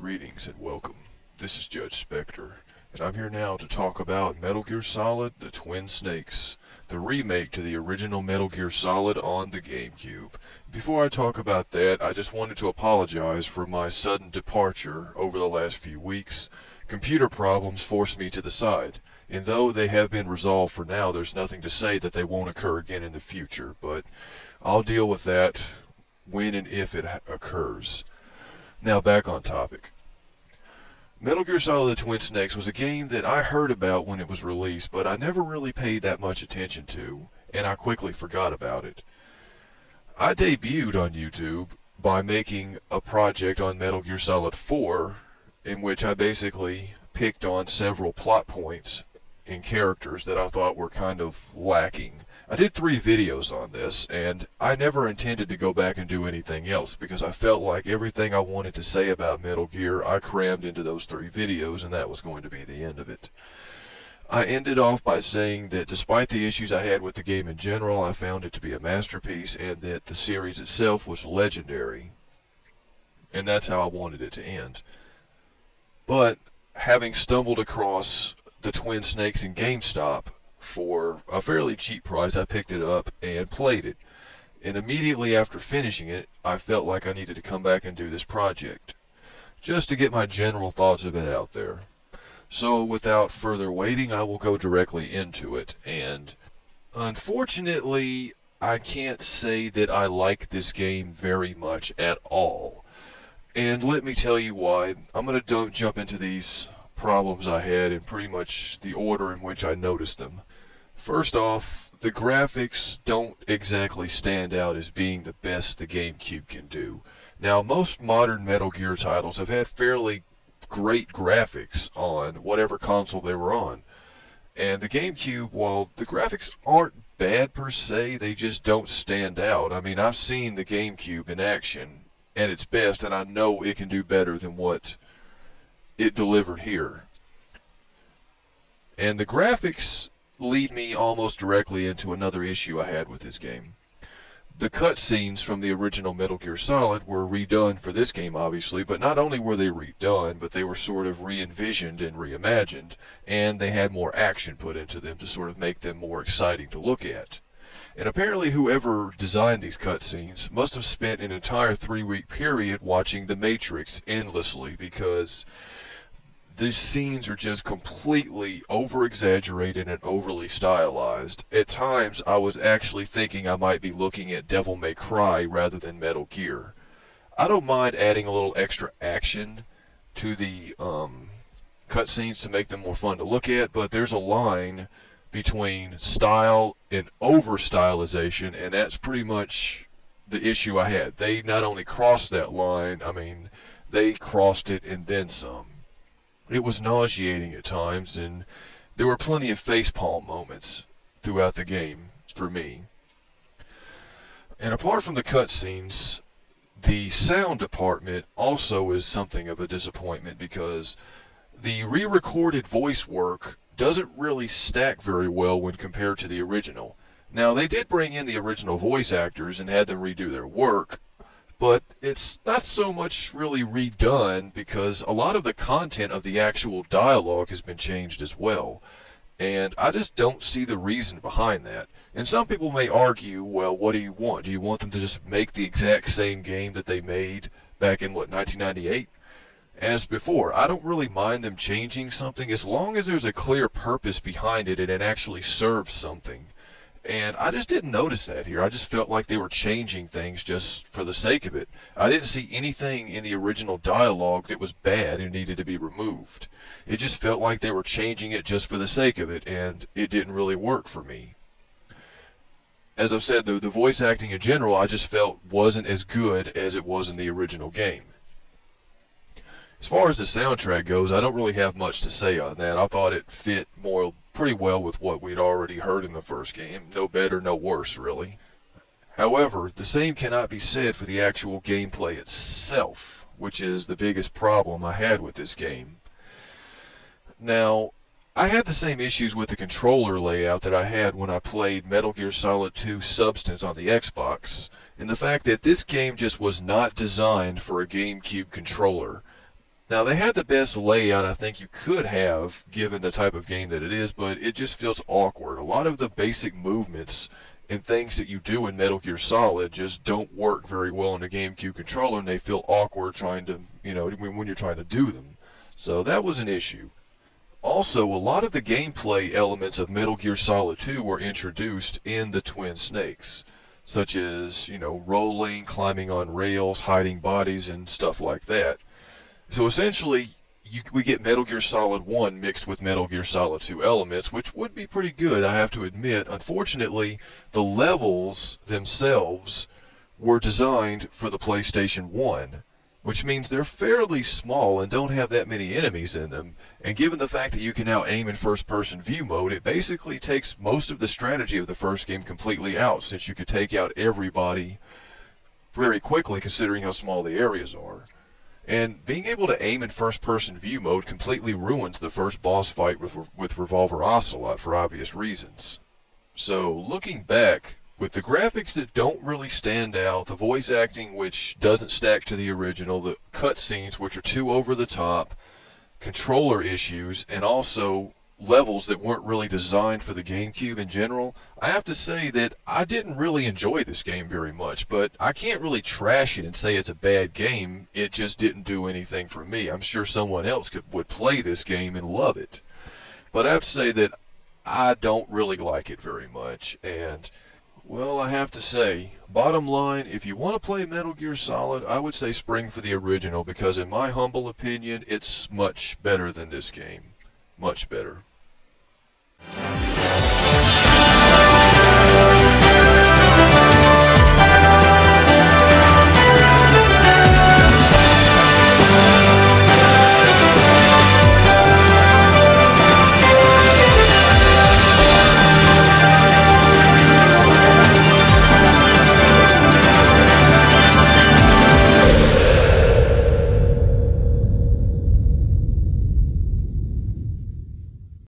Greetings and welcome. This is Judgespektre, and I'm here now to talk about Metal Gear Solid: The Twin Snakes, the remake to the original Metal Gear Solid on the Gamecube. Before I talk about that, I just wanted to apologize for my sudden departure over the last few weeks. Computer problems forced me to the side, and though they have been resolved for now, there's nothing to say that they won't occur again in the future, but I'll deal with that when and if it occurs. Now back on topic. Metal Gear Solid: The Twin Snakes was a game that I heard about when it was released, but I never really paid that much attention to, and I quickly forgot about it. I debuted on YouTube by making a project on Metal Gear Solid 4, in which I basically picked on several plot points and characters that I thought were kind of lacking. I did 3 videos on this, and I never intended to go back and do anything else because I felt like everything I wanted to say about Metal Gear I crammed into those 3 videos, and that was going to be the end of it. I ended off by saying that despite the issues I had with the game in general, I found it to be a masterpiece and that the series itself was legendary. And that's how I wanted it to end. But having stumbled across the Twin Snakes in GameStop, for a fairly cheap price, I picked it up and played it. And immediately after finishing it, I felt like I needed to come back and do this project, just to get my general thoughts of it out there. So without further waiting, I will go directly into it. And unfortunately, I can't say that I like this game very much at all. And let me tell you why. I'm going to jump into these problems I had in pretty much the order in which I noticed them. First off, the graphics don't exactly stand out as being the best the GameCube can do. Now, most modern Metal Gear titles have had fairly great graphics on whatever console they were on. And the GameCube, while the graphics aren't bad per se, they just don't stand out. I mean, I've seen the GameCube in action at its best, and I know it can do better than what it delivered here. And the graphics lead me almost directly into another issue I had with this game. The cutscenes from the original Metal Gear Solid were redone for this game, obviously, but not only were they redone, but they were sort of re-envisioned and reimagined, and they had more action put into them to sort of make them more exciting to look at. And apparently whoever designed these cutscenes must have spent an entire 3-week period watching The Matrix endlessly, because these scenes are just completely over-exaggerated and overly stylized. At times, I was actually thinking I might be looking at Devil May Cry rather than Metal Gear. I don't mind adding a little extra action to the cutscenes to make them more fun to look at, but there's a line between style and over-stylization, and that's pretty much the issue I had. They not only crossed that line, I mean, they crossed it and then some. It was nauseating at times, and there were plenty of facepalm moments throughout the game for me. And apart from the cutscenes, the sound department also is something of a disappointment because the re-recorded voice work doesn't really stack very well when compared to the original. Now, they did bring in the original voice actors and had them redo their work, but it's not so much really redone because a lot of the content of the actual dialogue has been changed as well. And I just don't see the reason behind that. And some people may argue, well, what do you want? Do you want them to just make the exact same game that they made back in, 1998? As before, I don't really mind them changing something as long as there's a clear purpose behind it and it actually serves something. And I just didn't notice that here. I just felt like they were changing things just for the sake of it. I didn't see anything in the original dialogue that was bad and needed to be removed. It just felt like they were changing it just for the sake of it, and it didn't really work for me. As I've said, the voice acting in general, I just felt wasn't as good as it was in the original game. As far as the soundtrack goes, I don't really have much to say on that. I thought it fit pretty well with what we'd already heard in the first game. No better, no worse, really. However, the same cannot be said for the actual gameplay itself, which is the biggest problem I had with this game. Now, I had the same issues with the controller layout that I had when I played Metal Gear Solid 2 Substance on the Xbox, and the fact that this game just was not designed for a GameCube controller. Now, they had the best layout I think you could have given the type of game that it is, but it just feels awkward. A lot of the basic movements and things that you do in Metal Gear Solid just don't work very well on a GameCube controller, and they feel awkward trying to, when you're trying to do them. So that was an issue. Also, a lot of the gameplay elements of Metal Gear Solid 2 were introduced in the Twin Snakes, such as, rolling, climbing on rails, hiding bodies, and stuff like that. So essentially, we get Metal Gear Solid 1 mixed with Metal Gear Solid 2 elements, which would be pretty good, I have to admit. Unfortunately, the levels themselves were designed for the PlayStation 1, which means they're fairly small and don't have that many enemies in them. And given the fact that you can now aim in first-person view mode, it basically takes most of the strategy of the first game completely out, since you could take out everybody very quickly considering how small the areas are. And being able to aim in first-person view mode completely ruins the first boss fight with Revolver Ocelot for obvious reasons. So, looking back, with the graphics that don't really stand out, the voice acting which doesn't stack to the original, the cutscenes which are too over the top, controller issues, and also levels that weren't really designed for the GameCube in general, I have to say that I didn't really enjoy this game very much, but I can't really trash it and say it's a bad game. It just didn't do anything for me. I'm sure someone else would play this game and love it. But I have to say that I don't really like it very much, and well, I have to say, bottom line, if you want to play Metal Gear Solid, I would say spring for the original, because in my humble opinion, it's much better than this game. Much better.